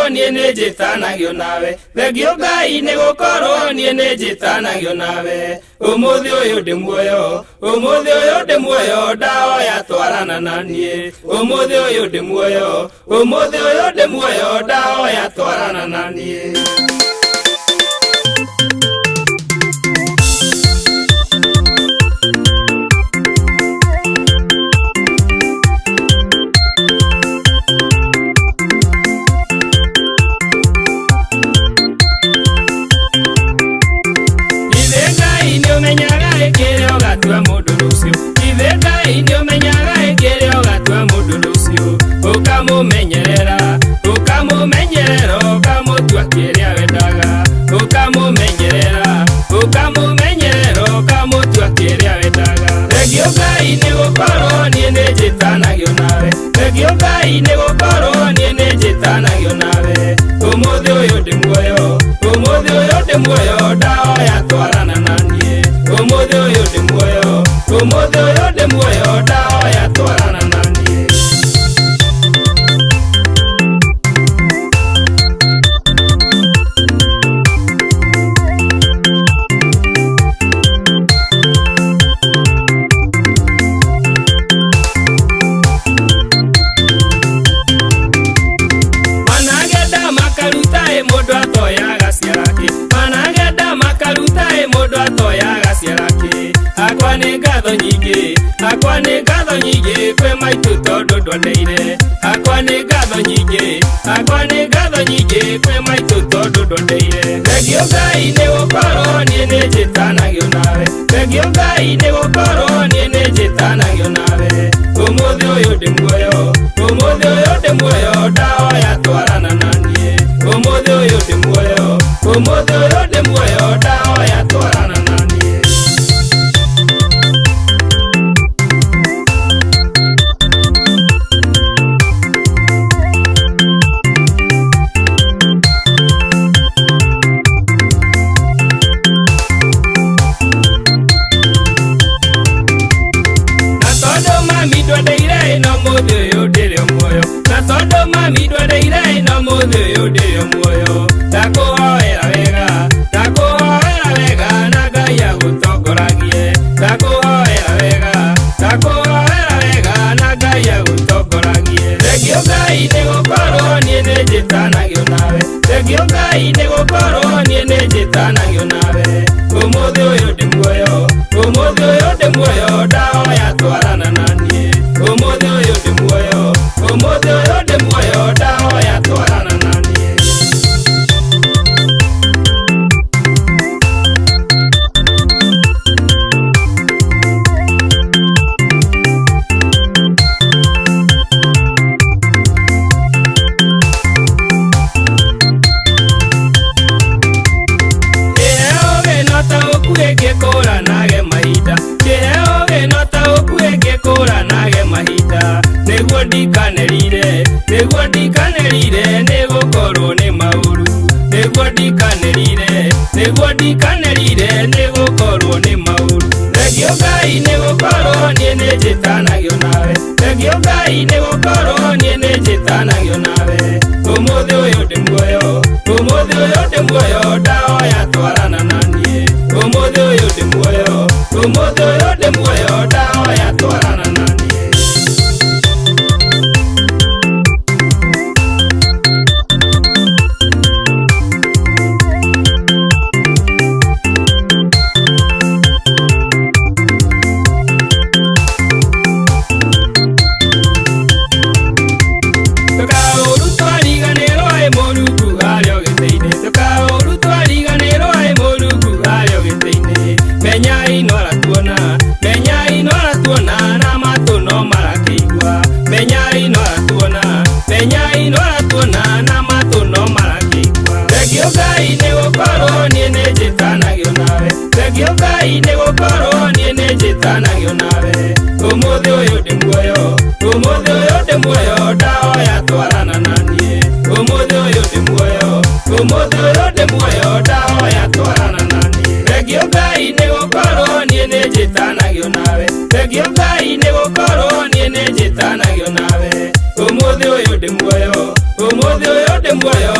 gũkorwo niĩ nĩ njĩtanagio nawe. Thengio Ngai nĩ gũkorwo niĩ nĩ njĩtanagio nawe. Ũmũthĩ ũyũ ndĩ muoyo, ũmũthĩ ũyũ ndĩ muoyo, ndahoya twarana na niĩ. Ũmũthĩ ũyũ ndĩ muoyo, ũmũthĩ ũyũ ndĩ muoyo, ndahoya twarana na niĩ. Thengio Ngai nĩ gũkorwo niĩ nĩ njĩtanagio nawe. Ũmũthĩ ũyũ ndĩ muoyo, ũmũthĩ ũyũ ndĩ muoyo, ndahoya twarana na niĩ. Ũmũthĩ ũyũ ndĩ muoyo, ũmũthĩ ũyũ ndĩ muoyo, ndahoya twarana na niĩ. Akwa nĩ ngatho nyingĩ kwĩ maitũ tondũ ndwendeire. Akwa nĩ ngatho nyingĩ, akwa nĩ ngatho nyingĩ kwĩ maitũ tondũ ndwendeire. Thengio Ngai nĩ gũkorwo niĩ nĩ njĩtanagio nawe. Thengio Ngai nĩ gũkorwo niĩ nĩ njĩtanagio nawe. Ũmũthĩ ũyũ ndĩ muoyo, ũmũthĩ ũyũ ndĩ muoyo, ndahoya twarana na niĩ. Ũmũthĩ ũyũ ndĩ muoyo, ũmũthĩ ũyũ ndĩ muoyo, ndahoya twarana na niĩ. Ndakuhoera wega, ndakuhoera wega, na Ngai agũtongoragie. Ndakuhoera wega, ndakuhoera wega, na Ngai agũtongoragie. Thengio Ngai nĩ gũkorwo niĩ nĩ njĩtanagio nawe. Thengio Ngai nĩ gũkorwo niĩ nĩ njĩtanagio nawe. Ũmũthĩ ũyũ ndĩ muoyo, ũmũthĩ ũyũ ndĩ muoyo, ndahoya twarana na niĩ. Ũmũthĩ ũyũ ndĩ muoyo, ũmũthĩ ũyũ ndĩ muoyo, ndahoya twarana na niĩ. Nĩguo ndikanĩrire nĩ gũkorwo nĩ maũru. Nĩguo ndikanĩrire, nĩguo ndikanĩrire nĩ gũkorwo nĩ maũru. Thengio Ngai nĩ gũkorwo niĩ nĩ njĩtanagio nawe. Thengio Ngai nĩ gũkorwo niĩ nĩ njĩtanagio nawe. Ũmũthĩ ũyũ ndĩ muoyo, ũmũthĩ ũyũ ndĩ muoyo, ndahoya twarana na niĩ. Ũmũthĩ ũyũ ndĩ muoyo, ũmũthĩ ũyũ ndĩ muoyo, ndahoya twarana na niĩ. Thengio Ngai nĩ gũkorwo niĩ nĩ njĩtanagio nawe. Ũmũthĩ ũyũ ndĩ muoyo, ũmũthĩ ũyũ ndĩ muoyo, ndahoya twarana na niĩ. Ũmũthĩ ũyũ ndĩ muoyo, ũmũthĩ ũyũ ndĩ muoyo, ndahoya twarana na niĩ. Thengio Ngai nĩ gũkorwo niĩ nĩ njĩtanagio nawe. Thengio Ngai nĩ gũkorwo niĩ nĩ njĩtanagio nawe. Ũmũthĩ ũyũ ndĩ muoyo, ũmũthĩ ũyũ ndĩ muoyo,